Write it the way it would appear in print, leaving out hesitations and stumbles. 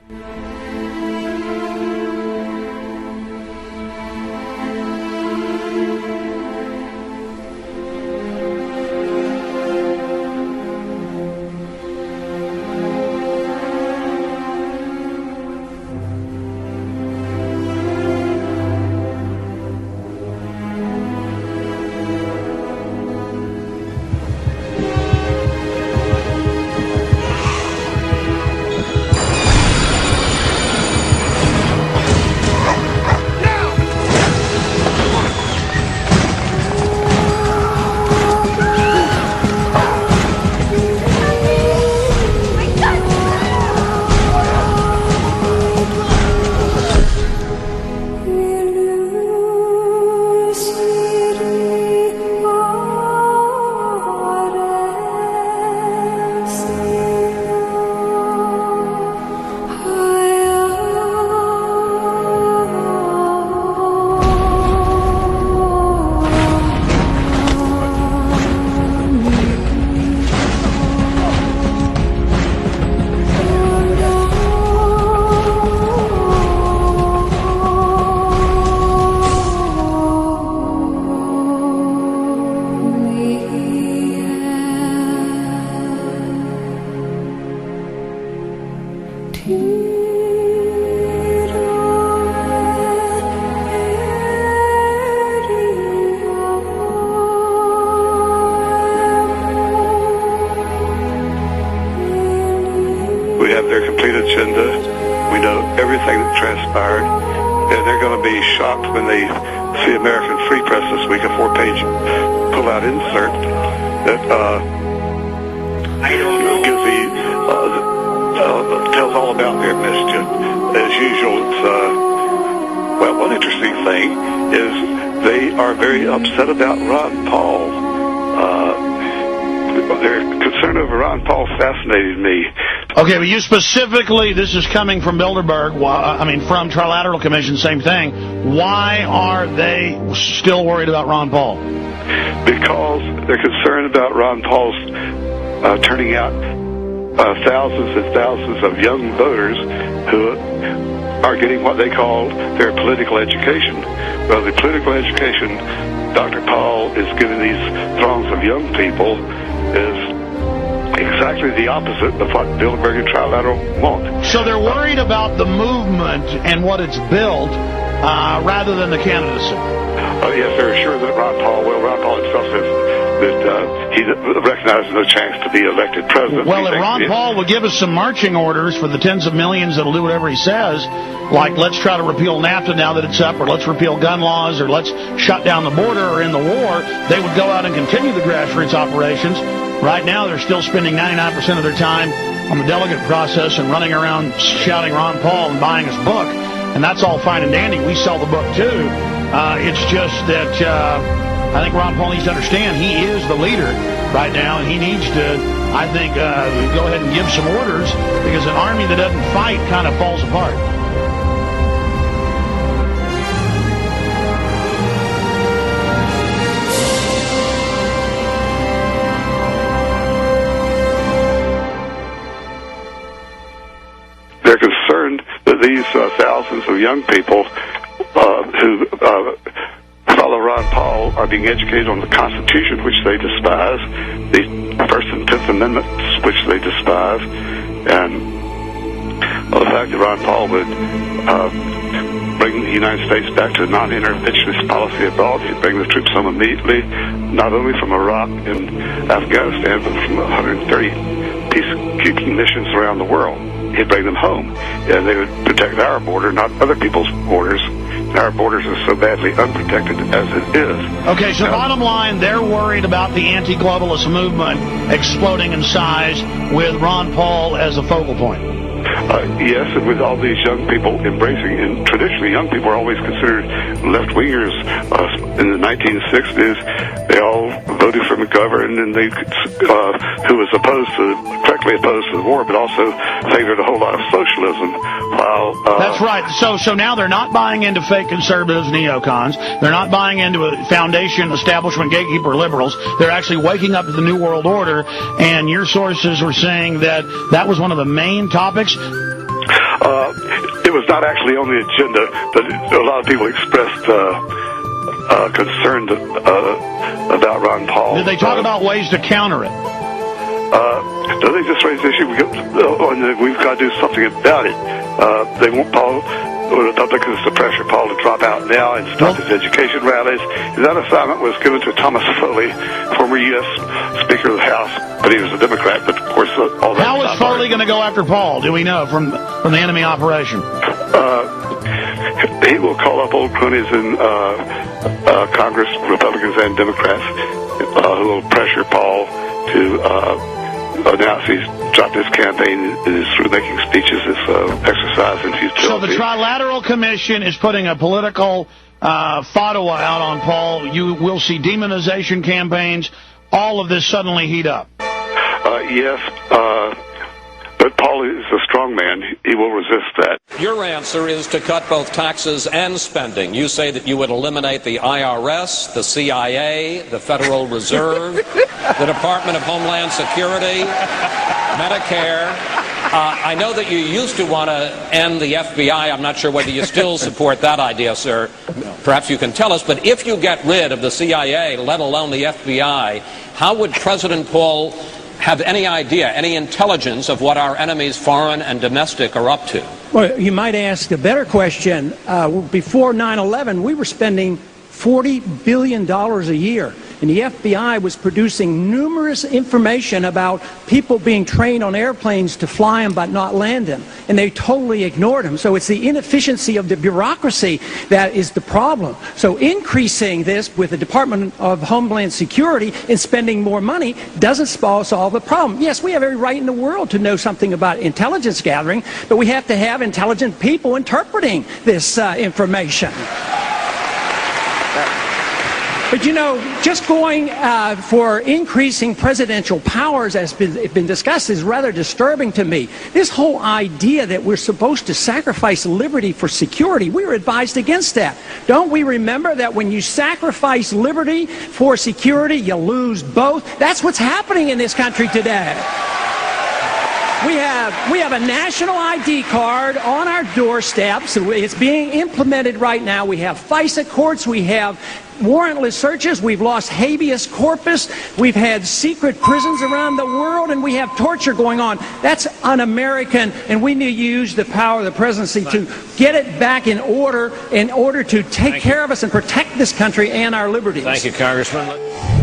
We have their complete agenda. We know everything that transpired. And they're going to be shocked when they see American Free Press this week, a 4-page pull-out insert that gives tells all about their mischief. As usual, it's, well, one interesting thing is they are very upset about Ron Paul. Their concern over Ron Paul fascinated me. Okay, but you specifically, this is coming from Bilderberg, from Trilateral Commission, same thing. Why are they still worried about Ron Paul? Because they're concerned about Ron Paul's turning out thousands and thousands of young voters who are getting what they call their political education. Well, the political education Dr. Paul is giving these throngs of young people is exactly the opposite of what Bilderberg and Trilateral want. So they're worried about the movement and what it's built rather than the candidacy. Oh, yes, they're sure that Ron Paul himself says that he recognizes no chance to be elected president. Well, if Ron Paul would give us some marching orders for the tens of millions that'll do whatever he says, like let's try to repeal NAFTA now that it's up, or let's repeal gun laws, or let's shut down the border or end the war, they would go out and continue the grassroots operations. Right now, they're still spending 99% of their time on the delegate process and running around shouting Ron Paul and buying his book. And that's all fine and dandy. We sell the book, too. It's just that I think Ron Paul needs to understand he is the leader right now, and he needs to, I think, go ahead and give some orders, because an army that doesn't fight kind of falls apart. They're concerned that these thousands of young people who follow Ron Paul are being educated on the Constitution, which they despise, the First and Tenth Amendments, which they despise, and the fact that Ron Paul would bring the United States back to a non-interventionist policy abroad. He'd bring the troops home immediately, not only from Iraq and Afghanistan, but from 130 peacekeeping missions around the world. He'd bring them home, and they would protect our border, not other people's borders. Our borders are so badly unprotected as it is. Okay, so bottom line, they're worried about the anti-globalist movement exploding in size with Ron Paul as a focal point. Yes, and with all these young people embracing, and traditionally young people are always considered left-wingers. In the 1960s, they all voted for McGovern, and they who was correctly opposed to the war, but also favored a whole lot of socialism. While that's right. So now they're not buying into fake conservatives, neocons. They're not buying into a foundation, establishment, gatekeeper liberals. They're actually waking up to the New World Order. And your sources were saying that that was one of the main topics. It was not actually on the agenda, but a lot of people expressed concern about Ron Paul. Did they talk about ways to counter it? No, they just raised the issue. We've got to do something about it. They want Paul, because the pressure Paul to drop out now and stop his education rallies. And that assignment was given to Thomas Foley, former U.S. Speaker of the House, but he was a Democrat. But of course, all that. How is Foley going to go after Paul? Do we know from the enemy operation? He will call up old cronies in Congress, Republicans and Democrats, who will pressure Paul to announce he's dropped his campaign is through making speeches as exercise in futility. So the Trilateral Commission is putting a political fatwa out on Paul. You will see demonization campaigns. All of this suddenly heat up. Yes, but Paul is a strong man. He will resist that. Your answer is to cut both taxes and spending. You say that you would eliminate the IRS, the CIA, the Federal Reserve, the Department of Homeland Security, Medicare. I know that you used to want to end the FBI. I'm not sure whether you still support that idea, sir. Perhaps you can tell us. But if you get rid of the CIA, let alone the FBI, how would President Paul have any idea, any intelligence of what our enemies, foreign and domestic, are up to? Well, you might ask a better question. Before 9/11, we were spending $40 billion a year. And the FBI was producing numerous information about people being trained on airplanes to fly them but not land them. And they totally ignored them. So it's the inefficiency of the bureaucracy that is the problem. So increasing this with the Department of Homeland Security and spending more money doesn't solve the problem. Yes, we have every right in the world to know something about intelligence gathering, but we have to have intelligent people interpreting this information. But you know, just going for increasing presidential powers, as been discussed, is rather disturbing to me. This whole idea that we're supposed to sacrifice liberty for security, we were advised against that. Don't we remember that when you sacrifice liberty for security, you lose both? That's what's happening in this country today. We have a national ID card on our doorsteps. It's being implemented right now. We have FISA courts. We have warrantless searches. We've lost habeas corpus. We've had secret prisons around the world, and we have torture going on. That's un-American, and we need to use the power of the presidency to get it back in order to take care of us and protect this country and our liberties. Thank you, Congressman.